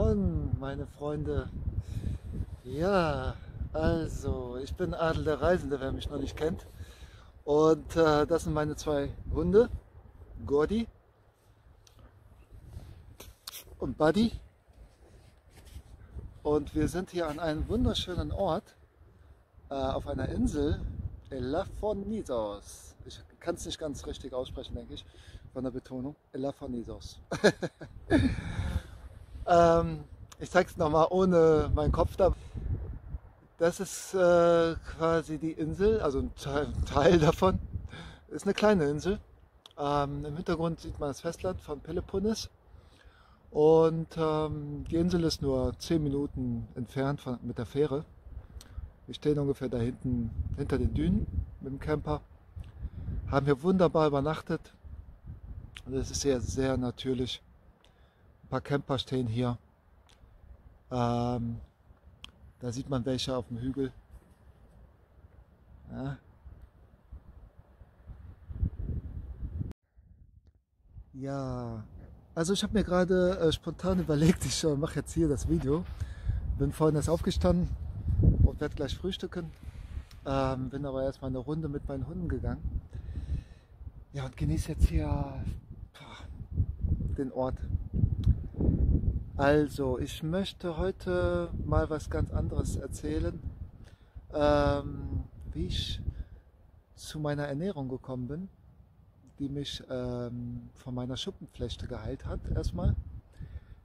Morgen, meine Freunde. Ja, also, ich bin Adel der Reisende, wer mich noch nicht kennt. Und das sind meine zwei Hunde, Gordy und Buddy. Und wir sind hier an einem wunderschönen Ort, auf einer Insel, Elafonisos. Ich kann es nicht ganz richtig aussprechen, denke ich, von der Betonung. Elafonisos. ähm, Ich zeige es nochmal ohne meinen Kopf da. Das ist quasi die Insel, also ein Teil davon. Ist eine kleine Insel. Im Hintergrund sieht man das Festland von Peloponnes. Und die Insel ist nur 10 Minuten entfernt mit der Fähre. Wir stehen ungefähr da hinten hinter den Dünen mit dem Camper. Haben hier wunderbar übernachtet. Und es ist sehr, sehr natürlich. Ein paar Camper stehen hier. Da sieht man welche auf dem Hügel. Ja. Ja, also ich habe mir gerade spontan überlegt, ich mache jetzt hier das Video. Bin vorhin erst aufgestanden und werde gleich frühstücken. Bin aber erstmal eine Runde mit meinen Hunden gegangen. Ja, und genieße jetzt hier den Ort. Also, ich möchte heute mal was ganz anderes erzählen, wie ich zu meiner Ernährung gekommen bin, die mich von meiner Schuppenflechte geheilt hat, erstmal,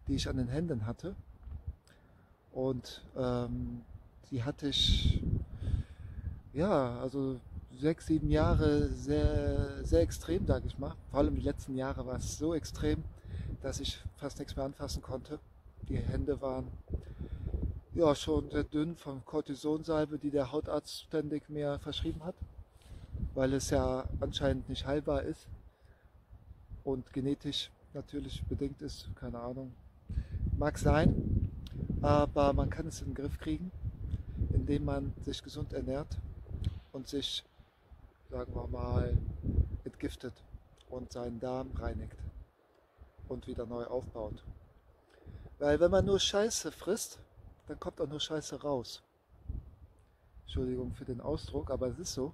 die ich an den Händen hatte. Und die hatte ich, ja, also 6, 7 Jahre sehr, sehr extrem, sage ich mal. Vor allem die letzten Jahre war es so extrem, dass ich fast nichts mehr anfassen konnte. Die Hände waren ja schon sehr dünn von Cortisonsalbe, die der Hautarzt ständig mir verschrieben hat, weil es ja anscheinend nicht heilbar ist und genetisch natürlich bedingt ist, keine Ahnung. Mag sein, aber man kann es in den Griff kriegen, indem man sich gesund ernährt und sich, sagen wir mal, entgiftet und seinen Darm reinigt und wieder neu aufbaut. Weil wenn man nur Scheiße frisst, dann kommt auch nur Scheiße raus. Entschuldigung für den Ausdruck, aber es ist so.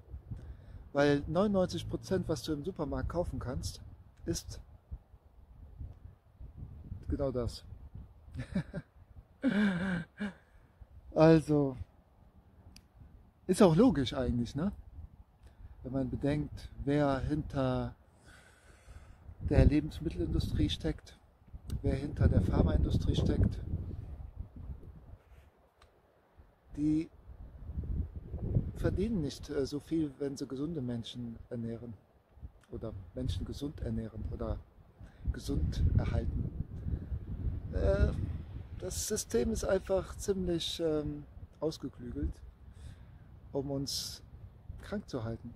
Weil 99%, was du im Supermarkt kaufen kannst, ist genau das. Also, ist auch logisch eigentlich, ne? Wenn man bedenkt, wer hinter der Lebensmittelindustrie steckt, wer hinter der Pharmaindustrie steckt, die verdienen nicht so viel, wenn sie gesunde Menschen ernähren oder Menschen gesund ernähren oder gesund erhalten. Das System ist einfach ziemlich ausgeklügelt, um uns krank zu halten.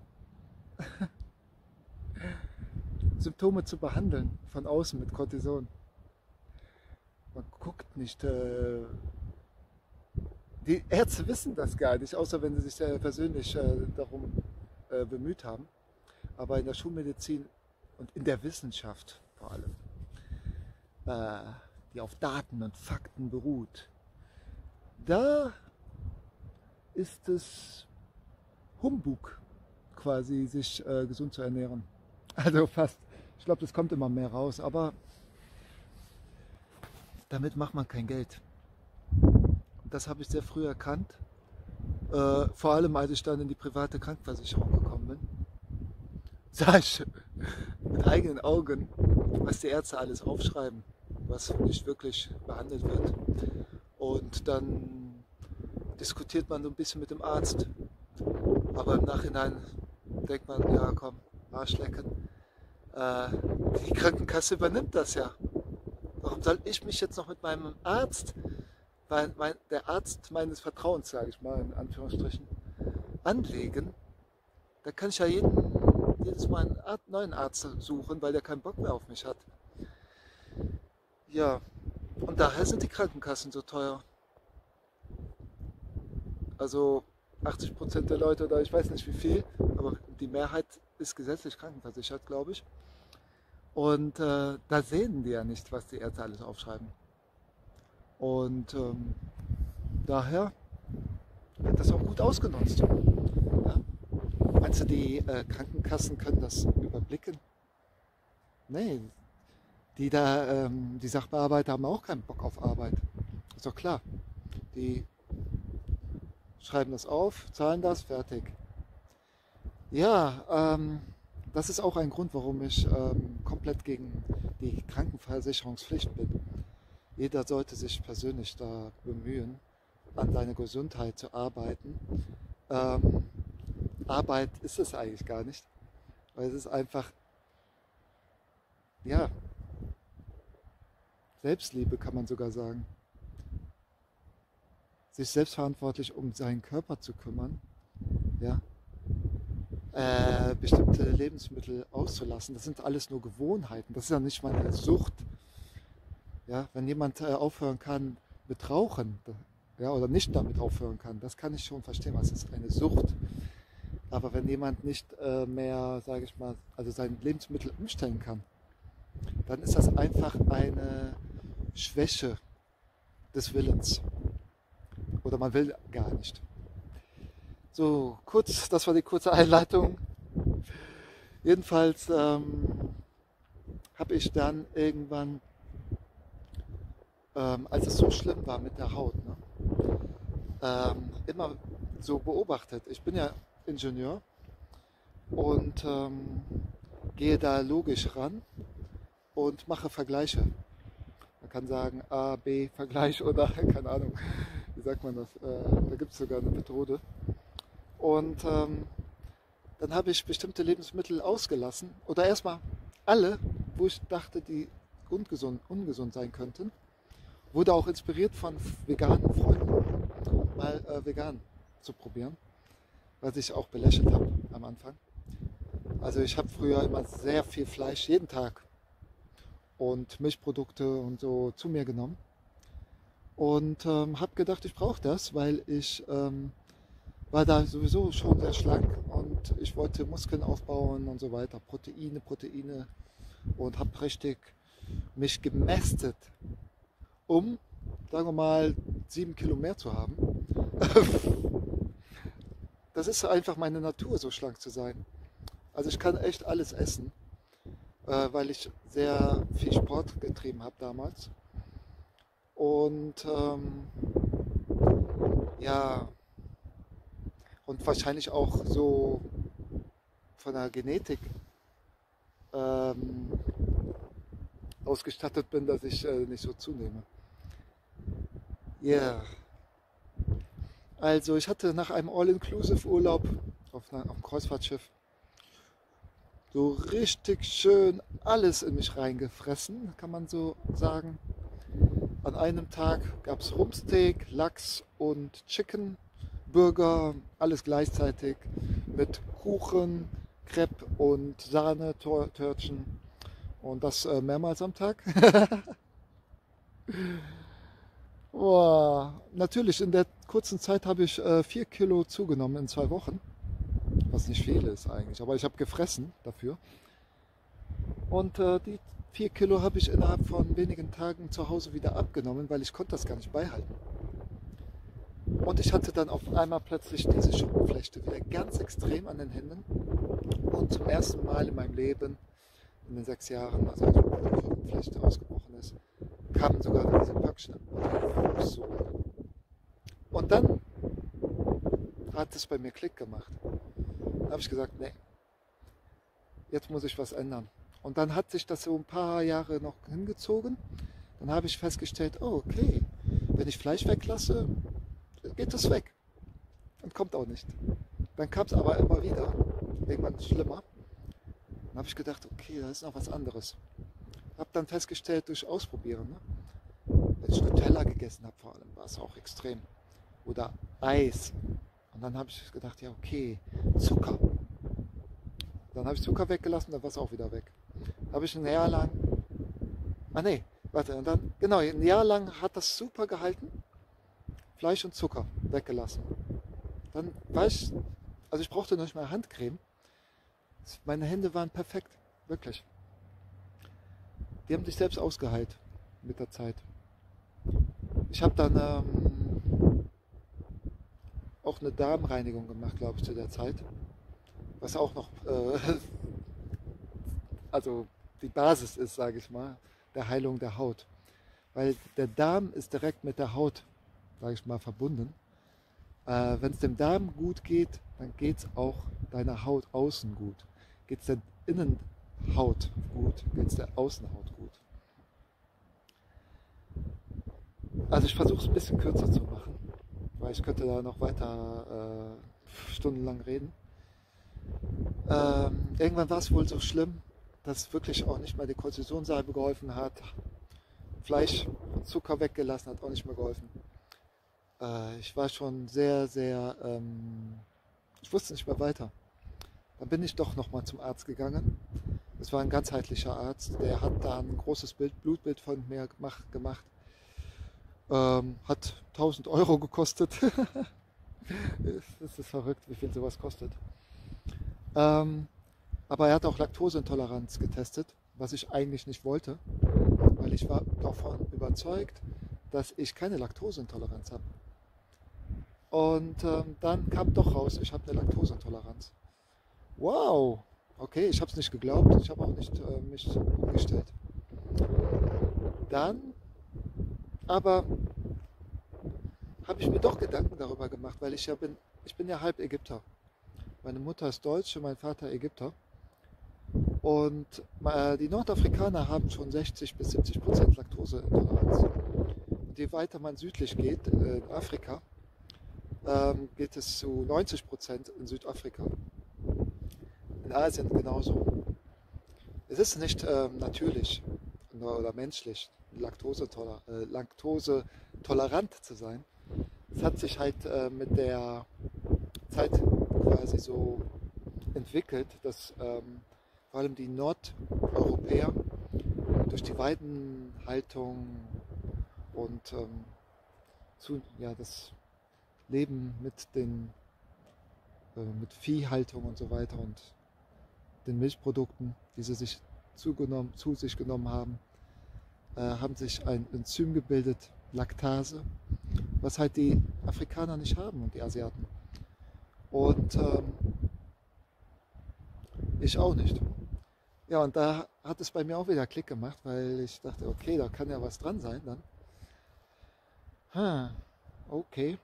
Symptome zu behandeln von außen mit Cortison. Man guckt nicht, die Ärzte wissen das gar nicht, außer wenn sie sich persönlich darum bemüht haben. Aber in der Schulmedizin und in der Wissenschaft vor allem, die auf Daten und Fakten beruht, da ist es Humbug, quasi sich gesund zu ernähren. Also fast. Ich glaube, das kommt immer mehr raus, aber damit macht man kein Geld. Das habe ich sehr früh erkannt, vor allem als ich dann in die private Krankenversicherung gekommen bin. Sah ich mit eigenen Augen, was die Ärzte alles aufschreiben, was nicht wirklich behandelt wird. Und dann diskutiert man so ein bisschen mit dem Arzt, aber im Nachhinein denkt man, ja komm, Arschlecken, die Krankenkasse übernimmt das ja. Warum soll ich mich jetzt noch mit meinem Arzt, der Arzt meines Vertrauens, sage ich mal in Anführungsstrichen, anlegen? Da kann ich ja jedes Mal einen neuen Arzt suchen, weil der keinen Bock mehr auf mich hat. Ja, und daher sind die Krankenkassen so teuer. Also 80% der Leute, oder ich weiß nicht wie viel, aber die Mehrheit ist gesetzlich krankenversichert, glaube ich. Und da sehen die ja nicht, was die Ärzte alles aufschreiben. Und daher wird das auch gut ausgenutzt. Ja? Meinst du, die Krankenkassen können das überblicken? Nee, die Sachbearbeiter haben auch keinen Bock auf Arbeit. Ist doch klar. Die schreiben das auf, zahlen das, fertig. Ja, das ist auch ein Grund, warum ich komplett gegen die Krankenversicherungspflicht bin. Jeder sollte sich persönlich da bemühen, an seiner Gesundheit zu arbeiten. Ähm, Arbeit ist es eigentlich gar nicht, weil es ist einfach, ja, Selbstliebe kann man sogar sagen. Sich selbstverantwortlich um seinen Körper zu kümmern, ja, bestimmte Lebensmittel auszulassen, das sind alles nur Gewohnheiten. Das ist ja nicht mal eine Sucht. Ja, wenn jemand aufhören kann mit Rauchen, ja, oder nicht damit aufhören kann, das kann ich schon verstehen, was ist eine Sucht. Aber wenn jemand nicht mehr, sage ich mal, also sein Lebensmittel umstellen kann, dann ist das einfach eine Schwäche des Willens. Oder man will gar nicht. So, kurz, das war die kurze Einleitung. Jedenfalls habe ich dann irgendwann, als es so schlimm war mit der Haut, ne, immer so beobachtet. Ich bin ja Ingenieur und gehe da logisch ran und mache Vergleiche. Man kann sagen A, B, Vergleich oder keine Ahnung, wie sagt man das? Da gibt es sogar eine Methode. Und dann habe ich bestimmte Lebensmittel ausgelassen oder erstmal alle, wo ich dachte, die ungesund sein könnten. Wurde auch inspiriert von veganen Freunden, mal vegan zu probieren, was ich auch belächelt habe am Anfang. Also ich habe früher immer sehr viel Fleisch jeden Tag und Milchprodukte und so zu mir genommen und habe gedacht, ich brauche das, weil ich war da sowieso schon sehr schlank und ich wollte Muskeln aufbauen und so weiter, Proteine und habe richtig mich gemästet, um, sagen wir mal, 7 Kilo mehr zu haben. Das ist einfach meine Natur, so schlank zu sein. Also ich kann echt alles essen, weil ich sehr viel Sport getrieben habe damals. Und ja, und wahrscheinlich auch so von der Genetik ähm, ausgestattet bin, dass ich nicht so zunehme. Ja, yeah. Also ich hatte nach einem All-Inclusive-Urlaub auf einem Kreuzfahrtschiff so richtig schön alles in mich reingefressen, kann man so sagen. An einem Tag gab es Rumpsteak, Lachs und Chicken, Burger, alles gleichzeitig mit Kuchen, Crepe und Sahne-Törtchen und das mehrmals am Tag. Boah, natürlich, in der kurzen Zeit habe ich 4 Kilo zugenommen in 2 Wochen, was nicht viel ist eigentlich, aber ich habe gefressen dafür. Und die 4 Kilo habe ich innerhalb von wenigen Tagen zu Hause wieder abgenommen, weil ich konnte das gar nicht beibehalten. Und ich hatte dann auf einmal plötzlich diese Schuppenflechte wieder ganz extrem an den Händen. Und zum ersten Mal in meinem Leben, in den 6 Jahren, also als die Schuppenflechte ausgebrochen ist, kamen sogar diese Pöckchen am Fuß so. Und dann hat es bei mir Klick gemacht. Dann habe ich gesagt, nee, jetzt muss ich was ändern. Und dann hat sich das so ein paar Jahre noch hingezogen. Dann habe ich festgestellt, oh, okay, wenn ich Fleisch weglasse, geht es weg. Und kommt auch nicht. Dann kam es aber immer wieder, irgendwann schlimmer. Dann habe ich gedacht, okay, da ist noch was anderes. Habe dann festgestellt, durch Ausprobieren, ne? Wenn ich Nutella gegessen habe, vor allem war es auch extrem. Oder Eis. Und dann habe ich gedacht, ja, okay, Zucker. Dann habe ich Zucker weggelassen, dann war es auch wieder weg. Habe ich ein Jahr lang, und dann, genau, ein Jahr lang hat das super gehalten. Fleisch und Zucker weggelassen. Dann war ich, also ich brauchte nicht mehr Handcreme. Meine Hände waren perfekt, wirklich. Die haben sich selbst ausgeheilt mit der Zeit. Ich habe dann auch eine Darmreinigung gemacht, glaube ich, zu der Zeit. Was auch noch also die Basis ist, sage ich mal, der Heilung der Haut. Weil der Darm ist direkt mit der Haut, sage ich mal, verbunden. Wenn es dem Darm gut geht, dann geht es auch deiner Haut außen gut. Geht es der Innenhaut gut, geht es der Außenhaut gut. Also ich versuche es ein bisschen kürzer zu machen, weil ich könnte da noch weiter stundenlang reden. Irgendwann war es wohl so schlimm, dass wirklich auch nicht mal die Cortisonsalbe geholfen hat. Fleisch und Zucker weggelassen hat auch nicht mehr geholfen. Ich war schon sehr, ich wusste nicht mehr weiter. Dann bin ich doch nochmal zum Arzt gegangen. Das war ein ganzheitlicher Arzt, der hat da ein großes Blutbild von mir gemacht. Hat 1.000 € gekostet. Das ist verrückt, wie viel sowas kostet. Aber er hat auch Laktoseintoleranz getestet, was ich eigentlich nicht wollte, weil ich war davon überzeugt, dass ich keine Laktoseintoleranz habe. Und dann kam doch raus, ich habe eine Laktoseintoleranz. Wow, okay, ich habe es nicht geglaubt, ich habe auch nicht mich umgestellt. Dann aber habe ich mir doch Gedanken darüber gemacht, weil ich bin ja halb Ägypter. Meine Mutter ist Deutsche, mein Vater Ägypter. Und die Nordafrikaner haben schon 60-70% Laktoseintoleranz. Und je weiter man südlich geht, in Afrika, geht es zu 90% in Südafrika. In Asien genauso. Es ist nicht natürlich oder menschlich, laktosetolerant zu sein. Es hat sich halt mit der Zeit quasi so entwickelt, dass vor allem die Nordeuropäer durch die Weidenhaltung und das Leben mit Viehhaltung und so weiter und den Milchprodukten, die sie sich zu sich genommen haben, haben sich ein Enzym gebildet, Laktase, was halt die Afrikaner nicht haben und die Asiaten. Und ich auch nicht. Ja, und da hat es bei mir auch wieder Klick gemacht, weil ich dachte, okay, da kann ja was dran sein dann. Okay.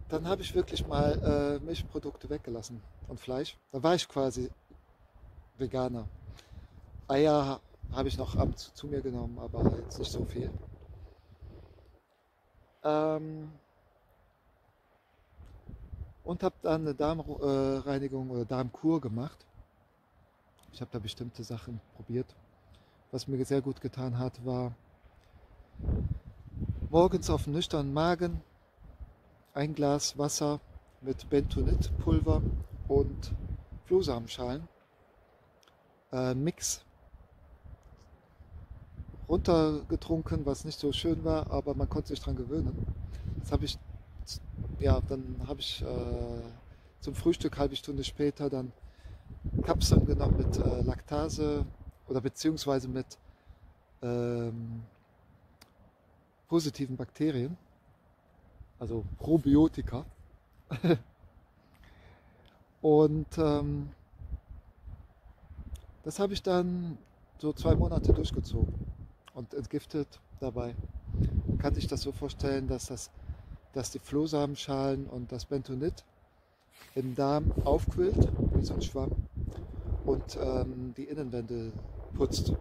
Dann habe ich wirklich mal Milchprodukte weggelassen und Fleisch. Da war ich quasi Veganer. Eier habe ich noch abends zu mir genommen, aber jetzt nicht so viel. Und habe dann eine Darmreinigung oder Darmkur gemacht. Ich habe da bestimmte Sachen probiert. Was mir sehr gut getan hat, war morgens auf einen nüchternen Magen ein Glas Wasser mit Bentonitpulver und Flohsamenschalen. Mix runtergetrunken, was nicht so schön war, aber man konnte sich dran gewöhnen. Das habe ich, dann habe ich zum Frühstück, halbe Stunde später, dann Kapseln genommen mit Laktase oder beziehungsweise mit positiven Bakterien, also Probiotika. Und das habe ich dann so 2 Monate durchgezogen und entgiftet dabei. Man kann sich das so vorstellen, dass die Flohsamenschalen und das Bentonit im Darm aufquillt, wie so ein Schwamm, und die Innenwände putzt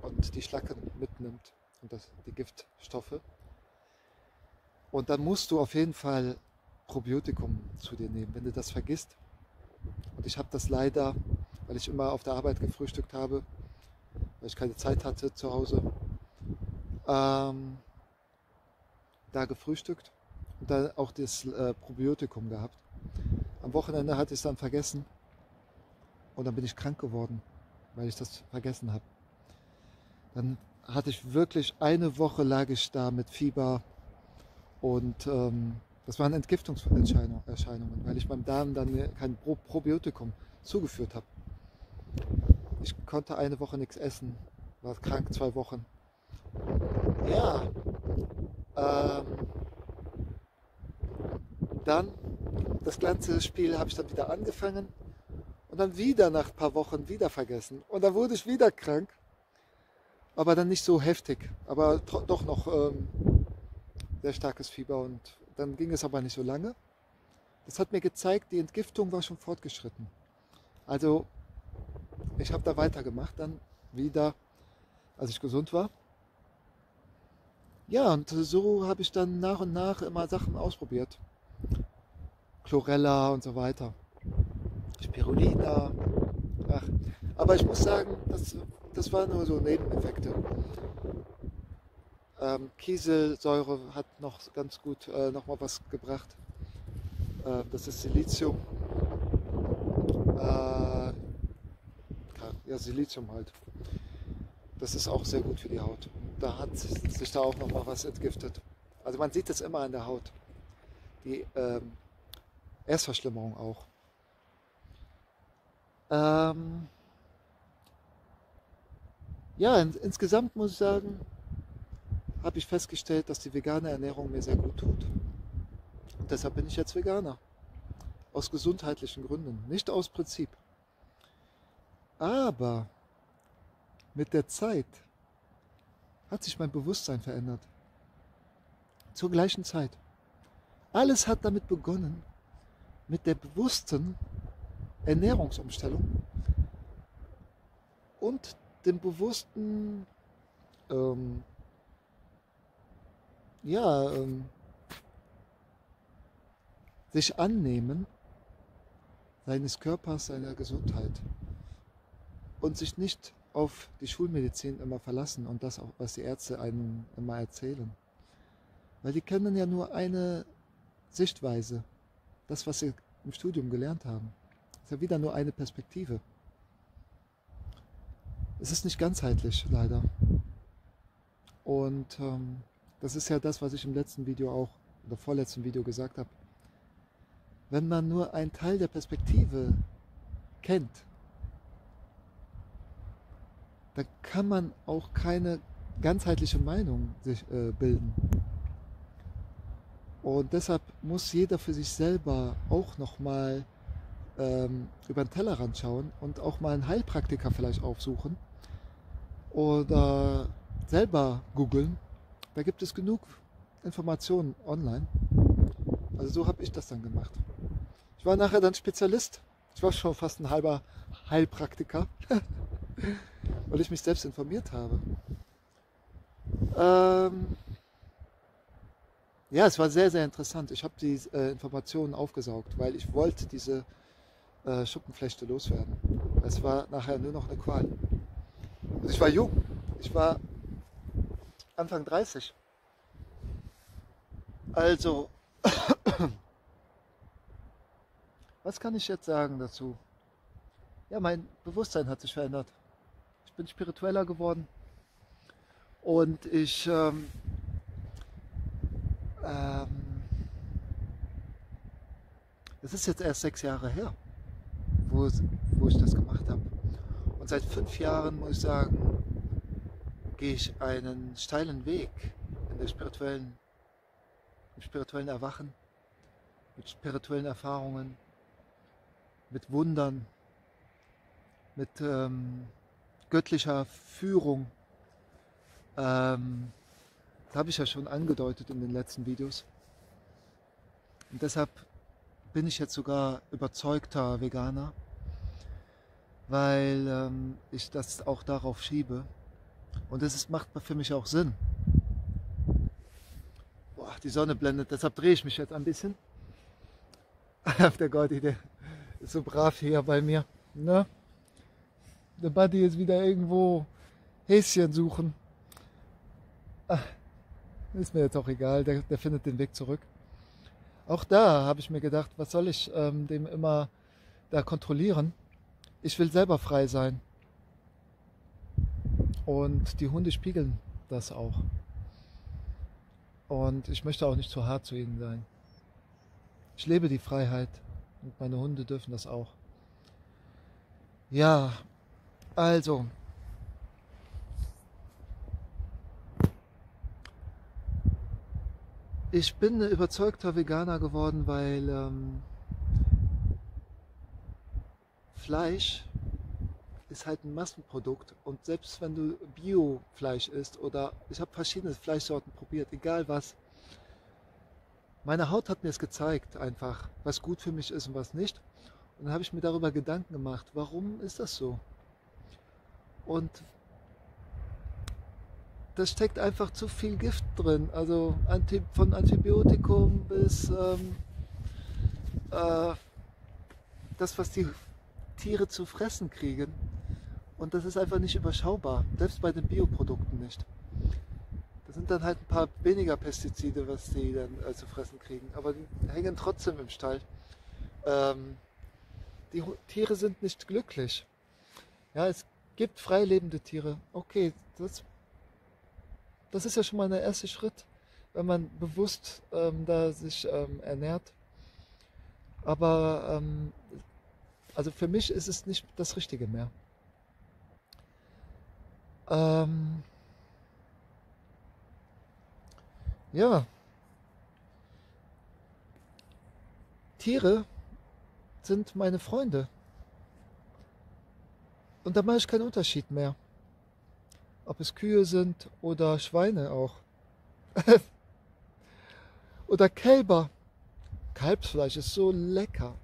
und die Schlacken mitnimmt und die Giftstoffe. Und dann musst du auf jeden Fall Probiotikum zu dir nehmen, wenn du das vergisst. Und ich habe das leider, weil ich immer auf der Arbeit gefrühstückt habe, weil ich keine Zeit hatte zu Hause, da gefrühstückt und dann auch das Probiotikum gehabt. Am Wochenende hatte ich es dann vergessen und dann bin ich krank geworden, weil ich das vergessen habe. Dann hatte ich wirklich eine Woche lag ich da mit Fieber und das waren Entgiftungserscheinungen, weil ich meinem Darm dann kein Probiotikum zugeführt habe. Ich konnte eine Woche nichts essen, war krank 2 Wochen Ja, ähm, dann das ganze Spiel habe ich dann wieder angefangen und dann wieder nach ein paar Wochen wieder vergessen. Und dann wurde ich wieder krank, aber dann nicht so heftig, aber doch noch sehr starkes Fieber und dann ging es aber nicht so lange. Das hat mir gezeigt, die Entgiftung war schon fortgeschritten. Also ich habe da weitergemacht, dann wieder, als ich gesund war. Ja, und so habe ich dann nach und nach immer Sachen ausprobiert. Chlorella und so weiter. Spirulina. Ach, aber ich muss sagen, das waren nur so Nebeneffekte. Kieselsäure hat noch ganz gut noch mal was gebracht. Das ist Silizium. Äh, ja, Silizium halt. Das ist auch sehr gut für die Haut. Da hat sich da auch noch mal was entgiftet. Also man sieht es immer an der Haut. Die Erstverschlimmerung auch. Ähm, ja, insgesamt muss ich sagen, habe ich festgestellt, dass die vegane Ernährung mir sehr gut tut. Und deshalb bin ich jetzt Veganer. Aus gesundheitlichen Gründen, nicht aus Prinzip. Aber mit der Zeit hat sich mein Bewusstsein verändert. Zur gleichen Zeit. Alles hat damit begonnen, mit der bewussten Ernährungsumstellung und dem bewussten, ähm, ja, sich annehmen seines Körpers, seiner Gesundheit und sich nicht auf die Schulmedizin immer verlassen und das auch, was die Ärzte einem immer erzählen. Weil die kennen ja nur eine Sichtweise, das, was sie im Studium gelernt haben. Ist ja wieder nur eine Perspektive. Es ist nicht ganzheitlich, leider. Und das ist ja das, was ich im letzten Video auch, oder vorletzten Video gesagt habe. Wenn man nur einen Teil der Perspektive kennt, dann kann man auch keine ganzheitliche Meinung sich bilden. Und deshalb muss jeder für sich selber auch nochmal über den Tellerrand schauen und auch mal einen Heilpraktiker vielleicht aufsuchen oder selber googeln. Da gibt es genug Informationen online. Also so habe ich das dann gemacht. Ich war nachher dann Spezialist. Ich war schon fast ein halber Heilpraktiker, weil ich mich selbst informiert habe. Ja, es war sehr, sehr interessant. Ich habe die Informationen aufgesaugt, weil ich wollte diese Schuppenflechte loswerden. Es war nachher nur noch eine Qual. Also ich war jung. Ich war Anfang 30. Also, was kann ich jetzt sagen dazu? Ja, mein Bewusstsein hat sich verändert. Ich bin spiritueller geworden und ähm, es ist jetzt erst 6 Jahre her, wo, wo ich das gemacht habe. Und seit 5 Jahren, muss ich sagen, gehe ich einen steilen Weg in der im spirituellen Erwachen, mit spirituellen Erfahrungen, mit Wundern, mit göttlicher Führung. Das habe ich ja schon angedeutet in den letzten Videos. Und deshalb bin ich jetzt sogar überzeugter Veganer, weil ich das auch darauf schiebe. Und macht für mich auch Sinn. Boah, die Sonne blendet, deshalb drehe ich mich jetzt ein bisschen. Der Gotti, der ist so brav hier bei mir. Ne? Der Buddy ist wieder irgendwo Häschen suchen. Ach, ist mir jetzt auch egal, der findet den Weg zurück. Auch da habe ich mir gedacht, was soll ich dem immer da kontrollieren? Ich will selber frei sein. Und die Hunde spiegeln das auch. Und ich möchte auch nicht zu hart zu ihnen sein. Ich lebe die Freiheit und meine Hunde dürfen das auch. Ja, also. Ich bin ein überzeugter Veganer geworden, weil Fleisch ist halt ein Massenprodukt und selbst wenn du Bio-Fleisch isst oder ich habe verschiedene Fleischsorten probiert, egal was, meine Haut hat mir es gezeigt einfach, was gut für mich ist und was nicht. Und dann habe ich mir darüber Gedanken gemacht, warum ist das so? Und da steckt einfach zu viel Gift drin, also von Antibiotikum bis äh, das, was die Tiere zu fressen kriegen. Und das ist einfach nicht überschaubar, selbst bei den Bioprodukten nicht. Das sind dann halt ein paar weniger Pestizide, was die dann zu fressen kriegen. Aber die hängen trotzdem im Stall. Ähm, die Tiere sind nicht glücklich. Ja, es gibt freilebende Tiere. Okay, das ist ja schon mal der erste Schritt, wenn man bewusst da sich ernährt. Aber also für mich ist es nicht das Richtige mehr. Ähm, ja, Tiere sind meine Freunde. Und da mache ich keinen Unterschied mehr. Ob es Kühe sind oder Schweine auch. Oder Kälber. Kalbsfleisch ist so lecker.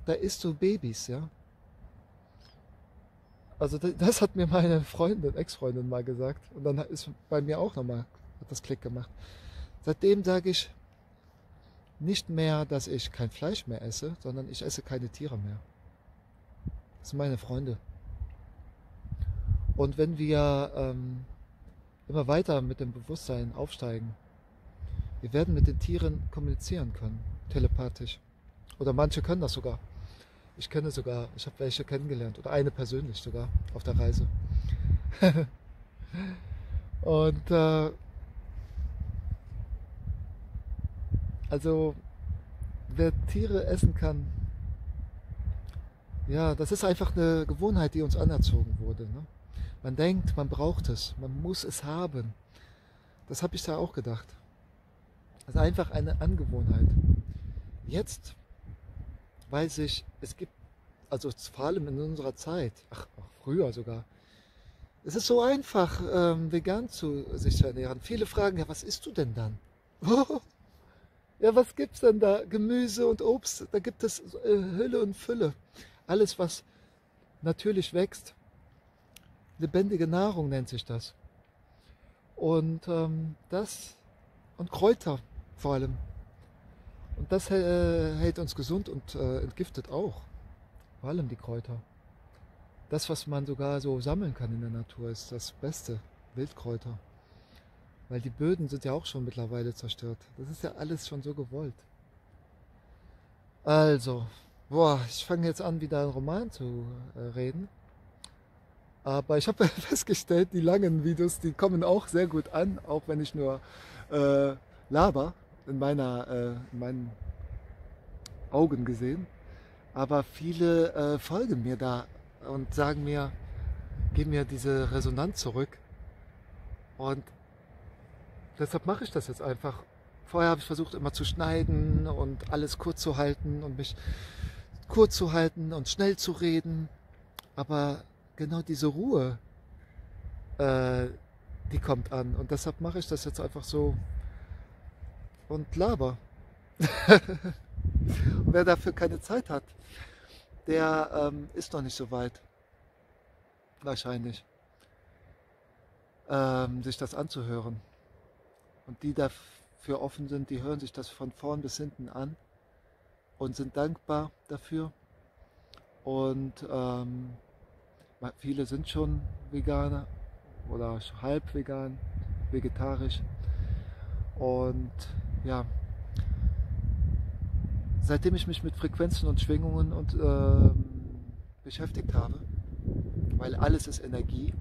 Da isst du Babys, ja. Also das hat mir meine Freundin, Ex-Freundin mal gesagt. Und dann ist bei mir auch nochmal, hat das Klick gemacht. Seitdem sage ich nicht mehr, dass ich kein Fleisch mehr esse, sondern ich esse keine Tiere mehr. Das sind meine Freunde. Und wenn wir immer weiter mit dem Bewusstsein aufsteigen, wir werden mit den Tieren kommunizieren können, telepathisch. Oder manche können das sogar. Ich kenne sogar, ich habe welche kennengelernt oder eine persönlich sogar auf der Reise. Und also wer Tiere essen kann, ja, das ist einfach eine Gewohnheit, die uns anerzogen wurde. Ne? Man denkt, man braucht es, man muss es haben. Das habe ich da auch gedacht. Das ist einfach eine Angewohnheit. Jetzt weiß ich, es gibt, also vor allem in unserer Zeit, ach, auch früher sogar, es ist so einfach, vegan sich zu ernähren. Viele fragen, ja, was isst du denn dann? Ja, was gibt's denn da? Gemüse und Obst, da gibt es Hülle und Fülle. Alles, was natürlich wächst. Lebendige Nahrung nennt sich das. Und und Kräuter vor allem. Und das hält uns gesund und entgiftet auch. Vor allem die Kräuter. Das, was man sogar so sammeln kann in der Natur, ist das Beste. Wildkräuter. Weil die Böden sind ja auch schon mittlerweile zerstört. Das ist ja alles schon so gewollt. Also, boah, ich fange jetzt an, wieder einen Roman zu reden. Aber ich habe festgestellt, die langen Videos, die kommen auch sehr gut an, auch wenn ich nur laber, in meinen Augen gesehen. Aber viele folgen mir da und sagen mir, geben mir diese Resonanz zurück. Und deshalb mache ich das jetzt einfach. Vorher habe ich versucht immer zu schneiden und alles kurz zu halten und mich kurz zu halten und schnell zu reden. Aber genau diese Ruhe, die kommt an. Und deshalb mache ich das jetzt einfach so und laber. Und wer dafür keine Zeit hat, der ist noch nicht so weit. Wahrscheinlich. Sich das anzuhören. Und die dafür offen sind, die hören sich das von vorn bis hinten an und sind dankbar dafür. Und viele sind schon Veganer oder halb vegan, vegetarisch. Und ja, seitdem ich mich mit Frequenzen und Schwingungen beschäftigt habe, weil alles ist Energie,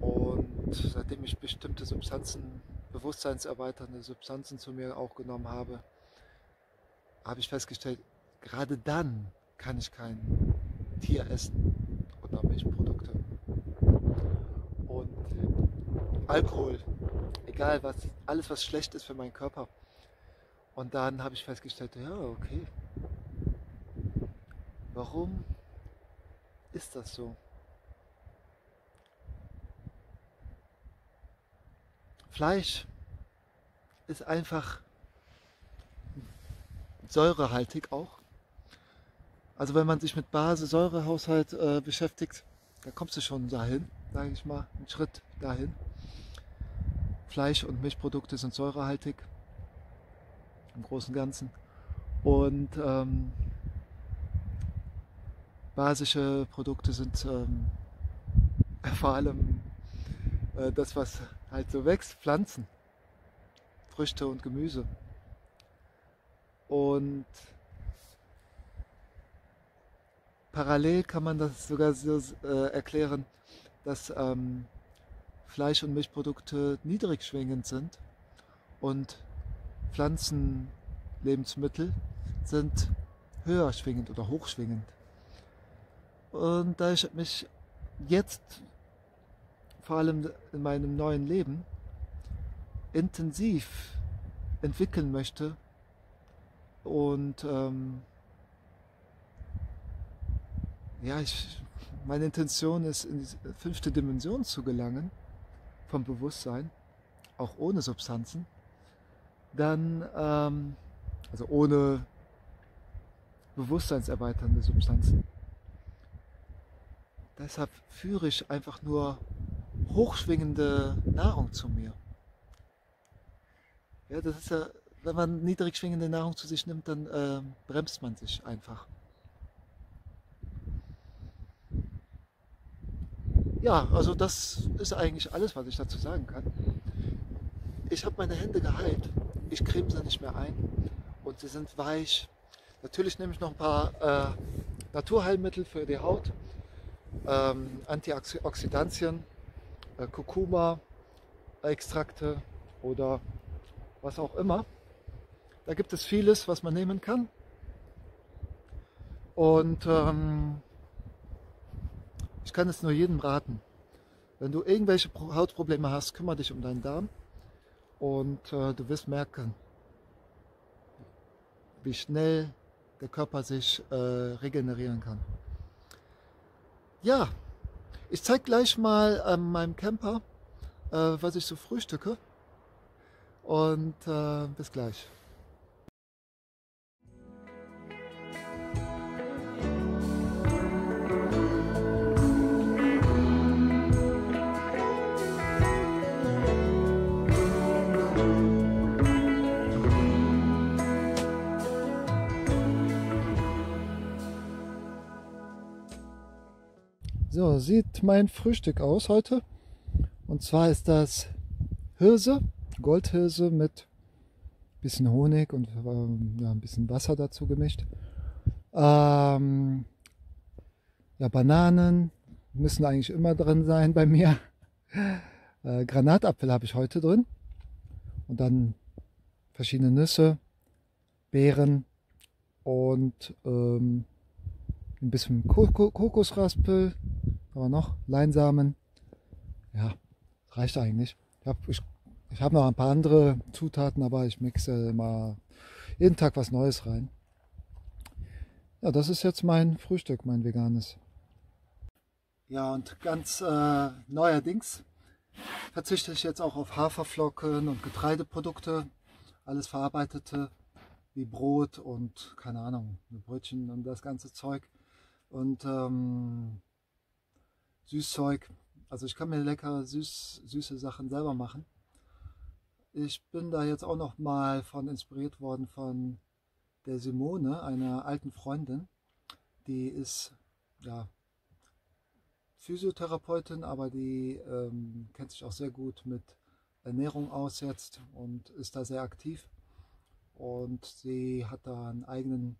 und seitdem ich bestimmte Substanzen, bewusstseinserweiternde Substanzen zu mir auch genommen habe, habe ich festgestellt, gerade dann kann ich kein Tier essen oder Milchprodukte. Und Alkohol, egal was, alles was schlecht ist für meinen Körper. Und dann habe ich festgestellt, ja, okay, warum ist das so? Fleisch ist einfach säurehaltig auch. Also wenn man sich mit Base-Säurehaushalt beschäftigt, da kommst du schon dahin, sage ich mal, einen Schritt dahin. Fleisch- und Milchprodukte sind säurehaltig im Großen und Ganzen. Und basische Produkte sind vor allem das, was halt so wächst, Pflanzen, Früchte und Gemüse. Und parallel kann man das sogar so erklären, dass Fleisch- und Milchprodukte niedrig schwingend sind und Pflanzenlebensmittel sind höher schwingend oder hochschwingend. Und da ich mich jetzt, vor allem in meinem neuen Leben, intensiv entwickeln möchte und ja, meine Intention ist, in die 5. Dimension zu gelangen, vom Bewusstsein, auch ohne Substanzen, dann, also ohne bewusstseinserweiternde Substanzen. Deshalb führe ich einfach nur hochschwingende Nahrung zu mir. Ja, das ist ja, wenn man niedrig schwingende Nahrung zu sich nimmt, dann bremst man sich einfach. Ja, also das ist eigentlich alles, was ich dazu sagen kann. Ich habe meine Hände geheilt. Ich creme sie nicht mehr ein und sie sind weich. Natürlich nehme ich noch ein paar Naturheilmittel für die Haut, Antioxidantien, Kurkuma-Extrakte oder was auch immer. Da gibt es vieles, was man nehmen kann. Und ich kann es nur jedem raten. Wenn du irgendwelche Hautprobleme hast, kümmere dich um deinen Darm und du wirst merken, wie schnell der Körper sich regenerieren kann. Ja, ich zeige gleich mal an meinem Camper, was ich so frühstücke und bis gleich. So sieht mein Frühstück aus heute. Und zwar ist das Hirse, Goldhirse mit bisschen Honig und ja, ein bisschen Wasser dazu gemischt. Ja, Bananen müssen eigentlich immer drin sein bei mir. Granatapfel habe ich heute drin. Und dann verschiedene Nüsse, Beeren und ein bisschen Kokosraspel, aber noch Leinsamen. Ja, reicht eigentlich. Ich hab noch ein paar andere Zutaten, aber ich mixe immer jeden Tag was Neues rein. Ja, das ist jetzt mein Frühstück, mein veganes. Ja, und ganz neuerdings verzichte ich jetzt auch auf Haferflocken und Getreideprodukte, alles verarbeitete, wie Brot und keine Ahnung, Brötchen und das ganze Zeug und Süßzeug. Also ich kann mir lecker süße Sachen selber machen. Ich bin da jetzt auch noch mal von inspiriert worden von der Simone, einer alten Freundin. Die ist ja Physiotherapeutin, aber die kennt sich auch sehr gut mit Ernährung aus jetzt und ist da sehr aktiv. Und sie hat da einen eigenen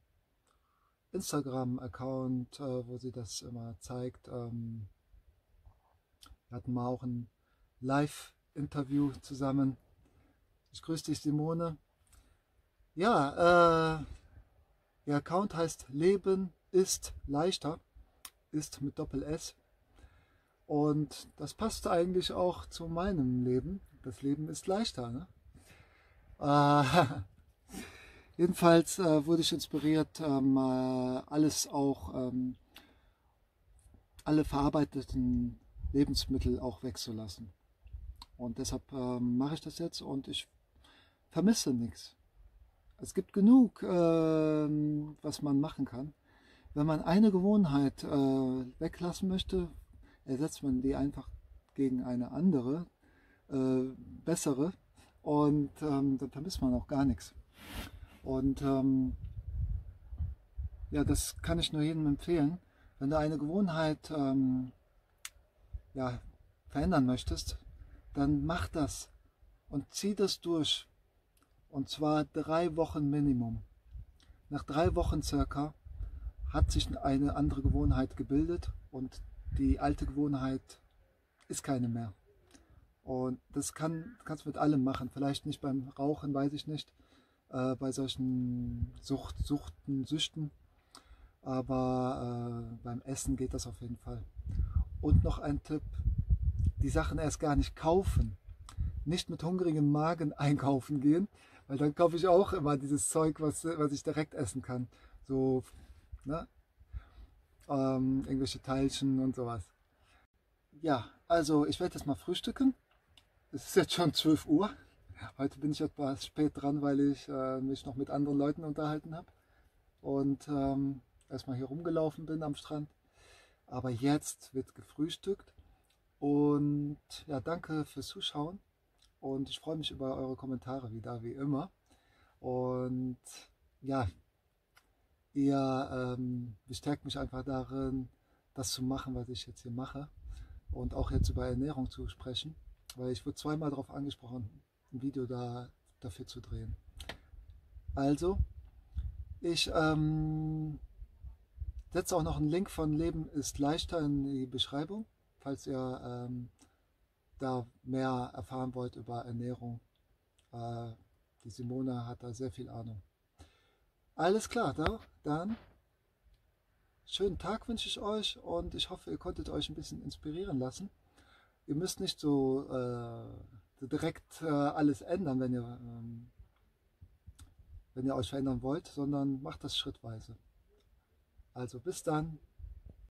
Instagram-Account, wo sie das immer zeigt. Wir hatten mal auch ein Live-Interview zusammen. Ich grüße dich, Simone. Ja, der Account heißt Leben ist leichter, ist mit Doppel S. Und das passt eigentlich auch zu meinem Leben. Das Leben ist leichter, ne? Jedenfalls wurde ich inspiriert, alles auch, alle verarbeiteten Lebensmittel auch wegzulassen. Und deshalb mache ich das jetzt und ich vermisse nichts. Es gibt genug, was man machen kann. Wenn man eine Gewohnheit weglassen möchte, ersetzt man die einfach gegen eine andere, bessere, und dann vermisst man auch gar nichts. Und ja, das kann ich nur jedem empfehlen. Wenn du eine Gewohnheit ja, verändern möchtest, dann mach das und zieh das durch. Und zwar 3 Wochen Minimum. Nach 3 Wochen circa hat sich eine andere Gewohnheit gebildet und die alte Gewohnheit ist keine mehr. Und das kannst du mit allem machen. Vielleicht nicht beim Rauchen, weiß ich nicht, bei solchen Süchten, aber beim Essen geht das auf jeden Fall. Und noch ein Tipp, die Sachen erst gar nicht kaufen. Nicht mit hungrigem Magen einkaufen gehen, weil dann kaufe ich auch immer dieses Zeug, was ich direkt essen kann. So, ne? Irgendwelche Teilchen und sowas. Ja, also ich werde jetzt mal frühstücken. Es ist jetzt schon 12 Uhr. Heute bin ich etwas spät dran, weil ich mich noch mit anderen Leuten unterhalten habe und erstmal hier rumgelaufen bin am Strand. Aber jetzt wird gefrühstückt und ja, danke fürs Zuschauen und ich freue mich über eure Kommentare wieder, wie immer. Und ja, ihr bestärkt mich einfach darin, das zu machen, was ich jetzt hier mache und auch jetzt über Ernährung zu sprechen, weil ich wurde zweimal darauf angesprochen, ein Video dafür zu drehen. Also, ich setze auch noch einen Link von Leben ist leichter in die Beschreibung, falls ihr da mehr erfahren wollt über Ernährung. Die Simone hat da sehr viel Ahnung. Alles klar, dann schönen Tag wünsche ich euch und ich hoffe, ihr konntet euch ein bisschen inspirieren lassen. Ihr müsst nicht so direkt alles ändern, wenn ihr euch verändern wollt, sondern macht das schrittweise. Also bis dann.